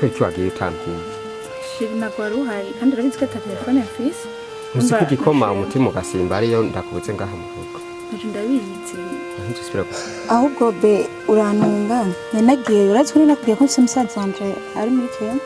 icyo wagiye utampiye shiri nagwari uhari kandi urabizi ko telefone yafise uzi ko igikoma umutima ugasimba ariyo ndakubutse ngaha mu rugo nje ndabizi ahubwo be urantunga nanagiye urazi ko nakubwiye ko musaza wanje ari muri Kenya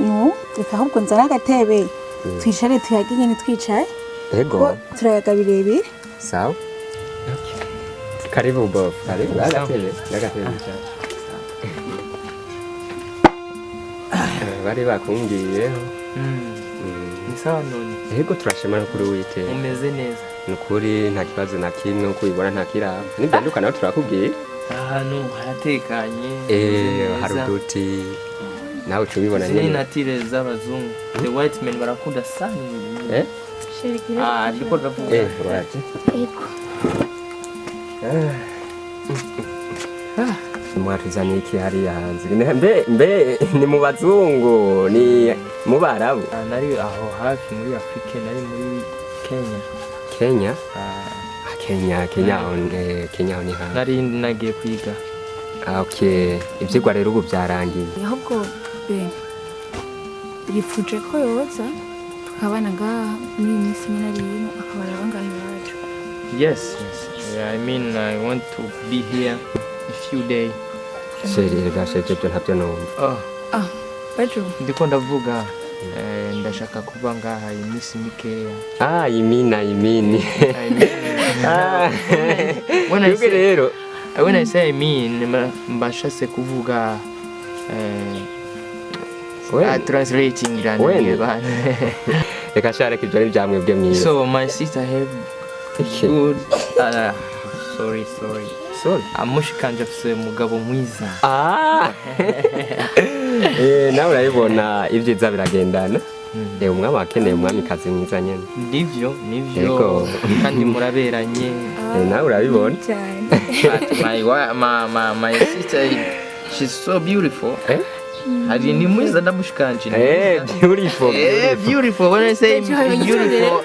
no reka ahubwo nzara agatebe twicare tuyage nyine twicaye ego turayaga birebire sawa karibu bof karibu agatebe cyane bari bakungiyeho ni sawa none ego turashimana kuri wite umeze neza nukuri nta kibazo na kimwe uko ubibona nta kiraba nibyandukana aho turakubwiye ahantu haratekanye hari uduti nawe tubibona nyine natire z'abazungu the white men barakunda sana ndiko ndavuga waje mwatuzaniye iki hariya hanze mbe ni mu bazungu ni mu barabu nari aho hafi muri Afrika nari muri Kenya Kenya ni hanze nari nagiye kwiga okay ivyigwa rero ubu byarangiye ahubwo be yipfuje ko yoza tukabana ngaha muri minsi nyine rino akabara bangahe bacu yes I mean I want to be here a few days Sheri gasheje byo ntabyo numva bajo ndiko ndavuga ndashaka kuba ngaha iminsi mikeya imini when I say I mean mbashase kuvuga translating reka share kijyo ni byamwebwe mwiza so my sister have good sorry amushikanje afise mugabo mwiza nawe urabibona ibyiza biragendana umwami akeneye umwamikazi mwiza nyene nivyo kandi muraberanye nawe urabibona my sister she's so beautiful hari ni mwiza ndamushikanje beautiful when I say beautiful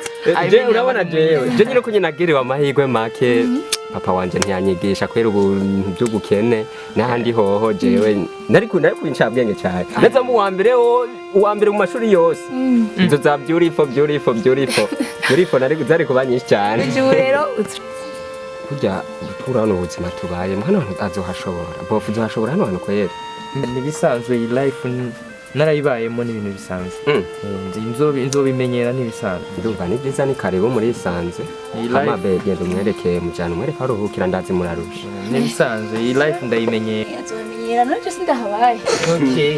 urabona jewe nyine ko nyine agerewe amahirwe make papa wanje ntiyanyigisha kwera ubuntu by'ugukene n'ahandi hoho jewe nari kubincabwenge cyane ndetse mu wa mbere mu mashuri yose izo za beautiful nari zari kuba nyinshi cyane rero kujya gutura hano ubuzima tubayemo hano azohashobora bofu uzohashobora hano hantu kwera nibisanzwe iyi life narayibayemo n'ibintu bisanzwe nzobimenyera n'ibisanzwe ndumva ni byiza ni karibu muri isanze amabe genda umwerekeye mujyana umwereka aruhukira ndazi murarusha n'ibisanzwe iyi life ndayimenyera azomenyera nacyo sindahabaye okay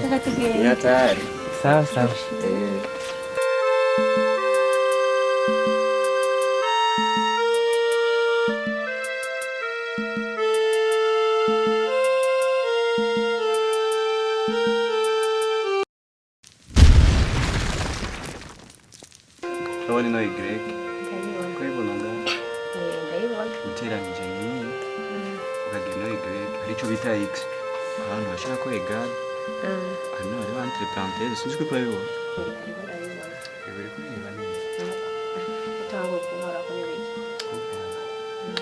kakatugenda yatari sawa None no Greg. Kwibonanga. Uteranyije ni ukagena Greg. Arico bita X. Abantu bashaka ko egal. Hano ari entre parenthèses, sinzi ko payo.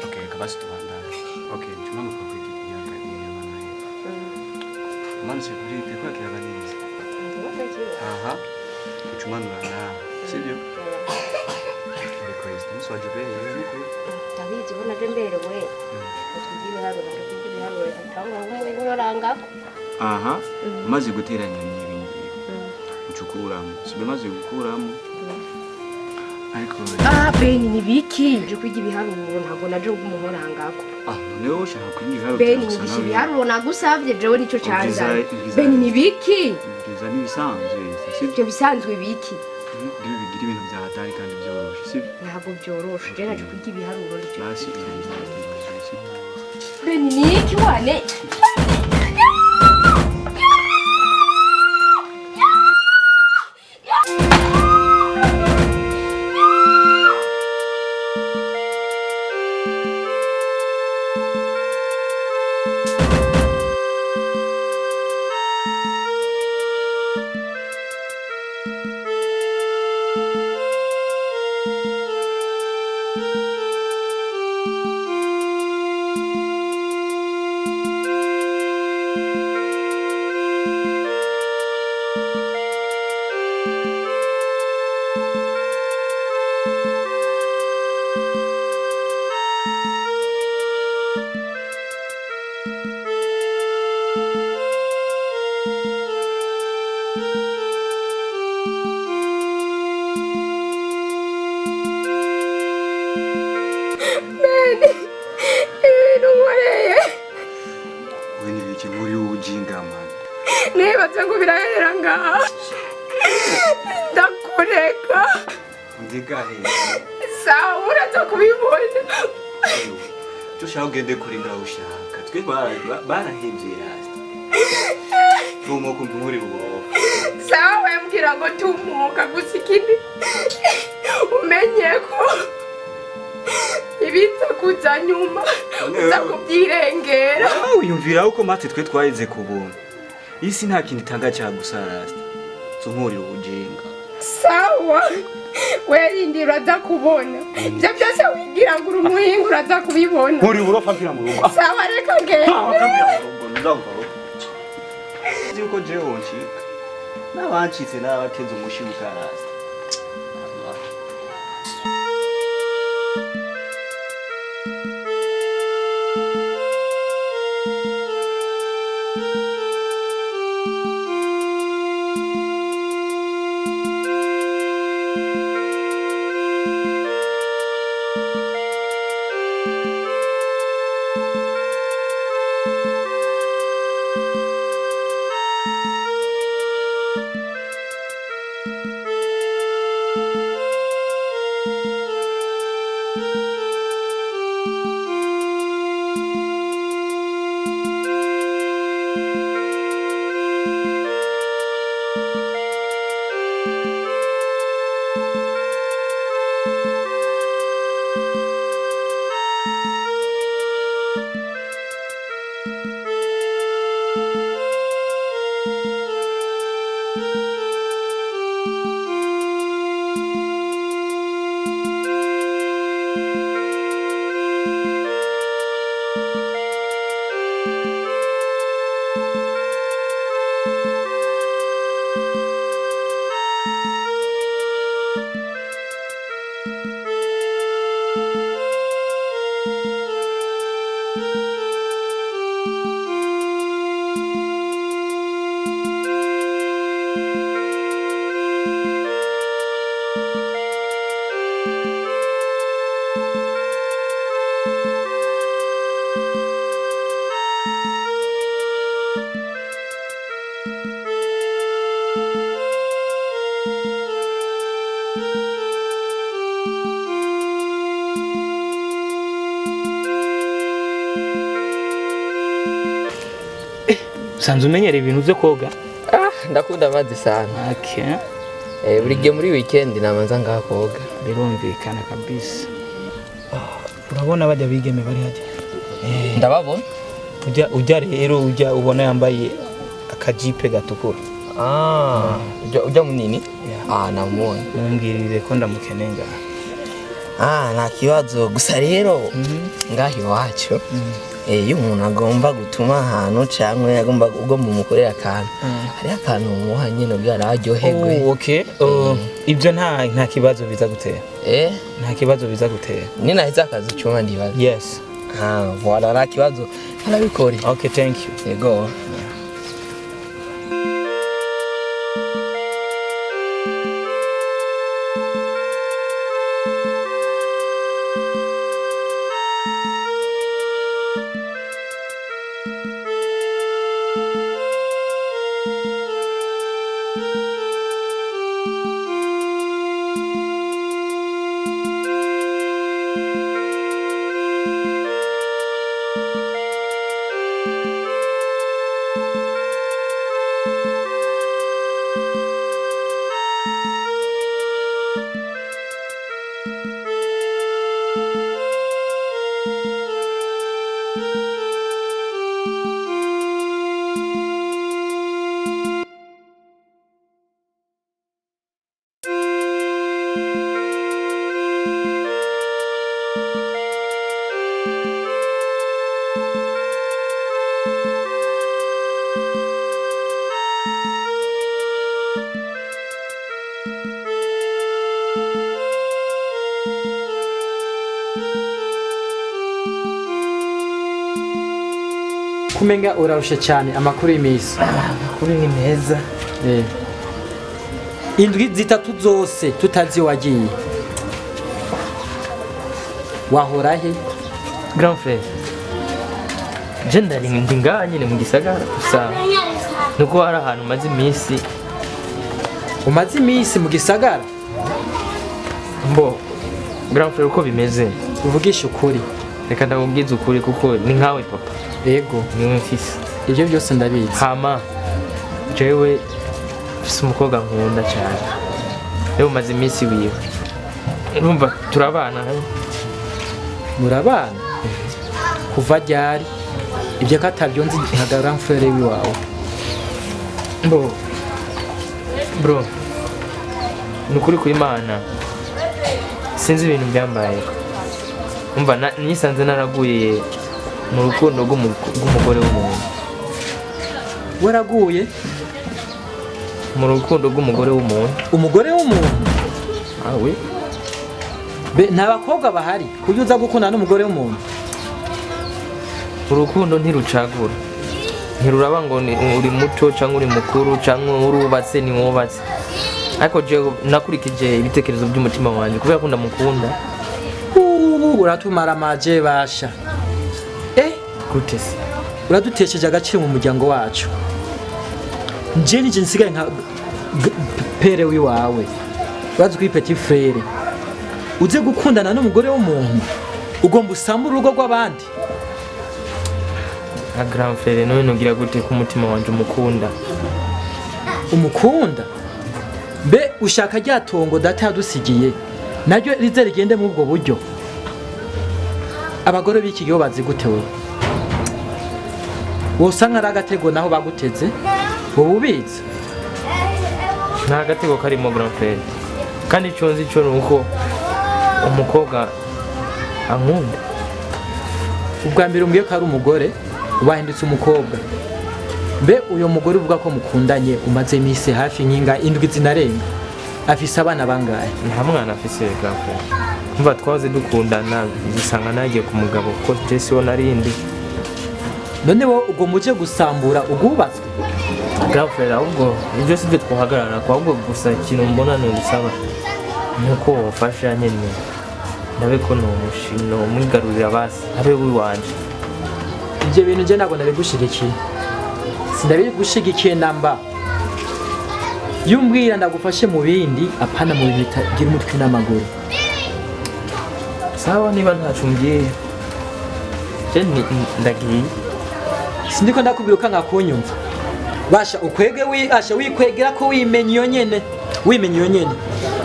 Okay, kabasi tubanda. Okay, chuma kwa kwiki yanga ni mana ye. Man security kwa kila nini? Aha. Chuma na sibyo? Swajibeye nuko tabizi bona jemberewe tugiye harura tangwa aha maze guteranya n'ibindi ucukuramo sibe maze gukuramo ariko beni nibiki je kwiga ibiharuro ntago naje umuhorangako noneho ushaka kwiga ibiharuro beni nibiki ibiharuro nagusavye jewe nico cyanza beni nibiki biza nibisanzwe sibyo bisanzwe biki bigira ibintu bya hatari kandi byoroshe sibyo ntago byoroshe je naje kwiga ibiharuro ryo basi beni niki wane nibaze ngo birahera ngaha ndakureka ndigahe sawa uraza kubibona tushaka ugende kuri ngaho ushaka twe barahevye rasi tumuka muri ubu sawa yambwira ngo tumuka gusa ikindi umenye ko ibiza kuza nyuma uza kubyirengera wiyumvira uko mate twe twahize kubona isi nta kintu itanga cyagusa rasi tumurira ubujinga sawa werindi uraza kubona ibyo byose wigira ngo uri umuhinga uraza kubibona muri urofa mpira mu rugo sawa reka ngende yuko jewe nshika n'abancitse n'abatenze umushibuka rasi Sanzu umenyera ibintu byo koga? Ndakunda amazi sana. Okay. Buri gihe muri weekend namanza ngaha koga. Birumvikana kabisa. Urabona bajya bigeme bari hajya? Ndababona. Ujya rero ujya ubona yambaye akajipe gatukura. Ujya munini? Namubona. Mumbwirire ko ndamukenenga. Nta kibazo gusa rero ngaho iwacu iyo umuntu agomba gutuma ahantu cyangwa agomba umukorera akantu hari akantu umuha nyine ubwira aryoherwe. Okay. Ibyo nta kibazo biza gutera. Nta kibazo biza gutera. Ni nahise akazi cyuma ndibaza. Yes. Voilà nta kibazo arabikora. Okay, thank you. Yego. Kumenya urarusha cyane amakuru y'imisi. Amakuru ni meza. Indwi zitatu zose tutazi wagiye. Wahora he? Grand frère. Jenda ndi ngaha nyine mu gisagara gusa. Nuko hari ahantu maze imisi. Umaze imisi mu gisagara? Mbo. Grand frère uko bimeze. Uvugisha ukuri. Reka ndakubwiza ukuri kuko ni nkawe papa. Yego, niwe mfise. Ibyo byose ndabizi. Hama jewe mfise umukobwa nkunda cyane. Rero maze imisi wiwe. Urumva turabana. Murabana? Kuva ryari? Ibyo katabyonzi nka grand frère wiwawe. Mbo. Bro. Nukuri kuri Imana. Sinzi ibintu byambaye. Umva nisanze naraguye mu rukundo rw'umugore w'umuntu. Waraguye mu rukundo rw'umugore w'umuntu. Umugore w'umuntu? Awe. Be nabakobwa bahari kuyuza gukunda n'umugore w'umuntu. Urukundo ntirucagura. Ntiruraba ngo uri muto cyangwa uri mukuru cyangwa urubatse ni wubatse. Ariko je nakurikije ibitekerezo by'umutima wanjye kubera ko ndamukunda. Uratumara amaje basha. Gute se? Uradutesheje agaciro mu muryango wacu. Nje nije nsigaye nka pere wiwawe. Bazi kuri petit frère. Uze gukundana n'umugore w'umuntu. Ugomba usambura urugo rw'abandi. A grand frère none nugira gute ku mutima wanje umukunda. Umukunda? Be ushaka ryatongo data yadusigiye. Naryo rize rigende mu ubwo buryo. Abagore b'iki gihe bazi gute we? Wosanga ragatego naho baguteze? Wobubiza? Nta gatego karimo grand frère. Kandi cyonzi cyo nuko umukobwa ankunda. Ubwa mbere umbwiye ko ari umugore ubahindutse umukobwa. Mbe uyo mugore uvuga ko mukundanye umaze iminsi hafi nyinga indwi zinarenga. Afise abana bangahe? Nta mwana afise grand frère. Umva twaze dukundana bisanga nagiye ku mugabo ko Jesse wona rindi. None wo ugo muje gusambura ugubatswe? Grand frère ahubwo ibyo sibyo twahagarara kwa ahubwo gusa ikintu mbona no bisaba nuko wafasha nyene. Ndabe ko no mushino mwigarurira basi abe wiwanje. Ibyo bintu je ntabwo ndabigushigikiye. Sindabigushigikiye namba. Yumbwira ndagufashe mu bindi apana mu bintu bitagira umutwe n'amaguru. Sawa niba ntacumbye. Je ndagiye. Sindiko ndakubwira uka ngakunyumva. Basha ukwege asha wikwegera ko wimenye iyo nyene. Wimenye iyo nyene.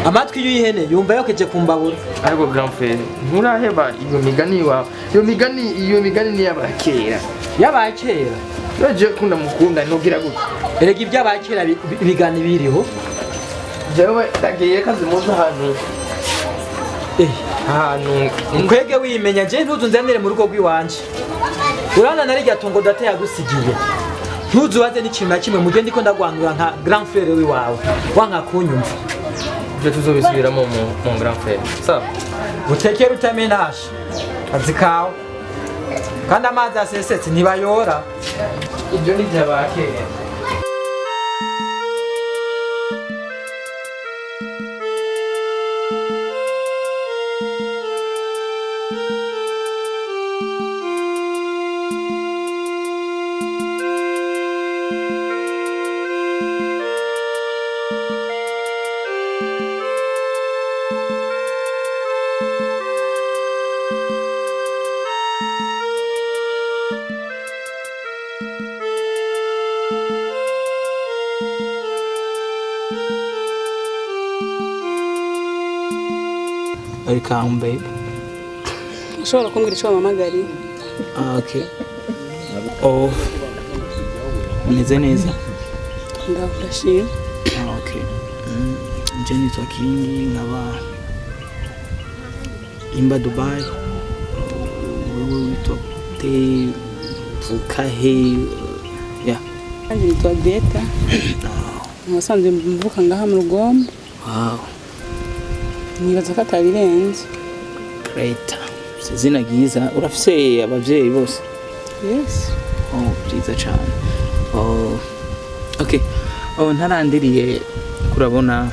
Amatwi y'ihene yumva yokeje kumbabura. Ariko grand frère nturaheba iyo migani wa. Iyo migani ni yabakera. Yabakera. Yaje kunda mukunda nugira gute. Erega iby'abakera bigani biriho. Jewe ndagiye kazi muzo hano. Hano ukwege wimenya je ntuzunzanire mu rugo rw'iwanje. Urana nari ryatongo data yagusigiye. Ntuzubaze n'ikintu na kimwe mugende ko ndagwanura nka grand frère wiwawe. Wanka kunyumva. Je tuzobisubiramo mu grand frère. Sawa. Utekera utamenasha. Azikawe. Kandi amazi asesetse ntibayora. Ibyo ni byabakera. Welcome babe. Ushobora kumbwira icyo wamamagariye? Okay. Oh. Meze neza. Ndashimye. Okay. Jenny talking nkaba imba Dubai. Wewe witote tukahe. Yeah. Kandi nitwa Beta. Nasanze mvuka ngaha mu Rugombo. Wow. Nibaza ko atabirenze. Great. Izina ryiza. Urafise abavyeyi bose? Yes. Oh, byiza cyane. Oh. Okay. Oh, ntarandiriye kurabona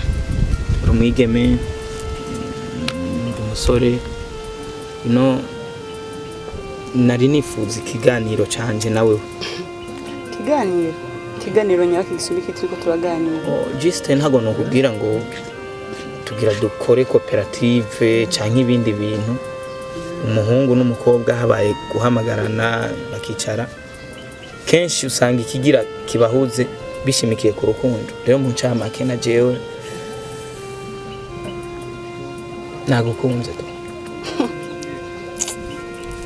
rumwigeme umusore nari nifuza ikiganiro canje nawe. Kiganiro nyaka gisubike turiko turaganira. Oh, just ntago no kubwira ngo tugira dukore koperative canke ibindi bintu. Umuhungu n'umukobwa habaye guhamagarana bakicara. Kenshi usanga ikigira kibahuze bishimikiye ku rukundo. Rero Muncamake na jewe nagukunze.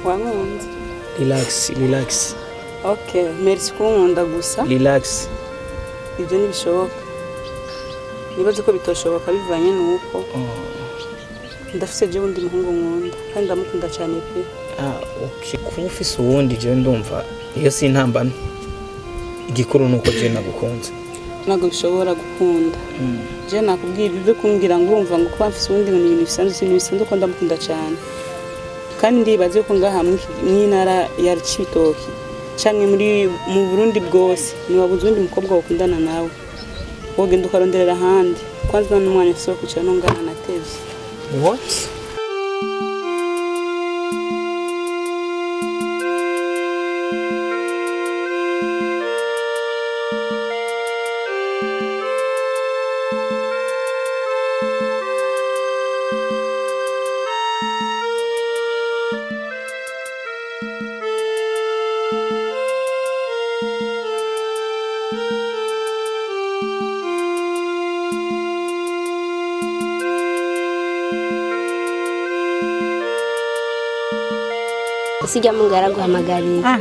Wankunze. Relax. Okay, merci kunkunda gusa. Relax. Ibyo nibishoboka. Nibaze ko bitoshoboka bivanye nuko ndafise je undi muhungu nkunda kandi ndamukunda cyane pe. Okay. Kuba ufise uwundi je ndumva iyo si intambamye. Igikuru nuko je nagukunze. Nago bishobora gukunda. Je nakubwiye bive kumbwira ngo urumva ngo kuba mfise uwundi ngo ni ibintu bisanzwe ko ndamukunda cyane. Kandi ndibaze ko ngaha mw'intara ya Cibitoki canke mu Burundi bwose niwabuze undi mukobwa wakundana nawe. Wogenda ukaronderera ahandi. Kwanza n'umwanya so kuca no ngana natevye. What? Sijya mungara guhamagarira.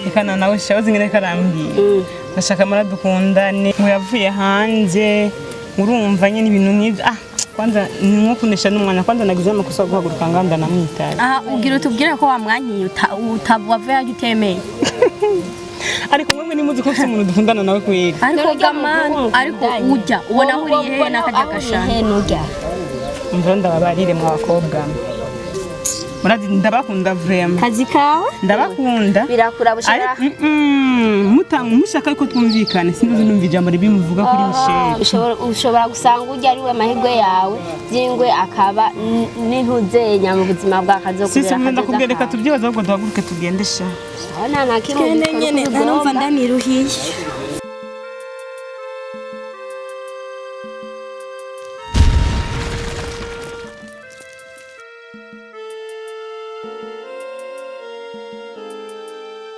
Ikana nawe shabazi ngene karambwiye. Ndashaka maradukundane muyavuye hanze urumva nyine ibintu nk'ibyo. Kwanza nimwo kunesha n'umwana kwanza nagize amakosa guhaguruka nganda namwitari. Ugira utubwira ko wamwanyiye utavuye agitemeye. Ariko mwe nimuzi ko umuntu dukundana nawe kweri. Ariko ujya ubona uriye he nakajya gashana. Mva ndababarire mu bakobwa. Murazi ndabakunda vraiment. Kazi kawe? Ndabakunda. Birakura bushara. Mushaka ko twumvikane sinzi numva ijambo ribimuvuga kuri Michel. Ushobora gusanga ujya ari we mahirwe yawe byingwe akaba n'intuzenya mu buzima bw'akazi kubera. Sisi mwenda kubwereka tubyibaza ahubwo duhaguruke tugendesha. Nta nakimwe. Nyene numva ndaniruhiye.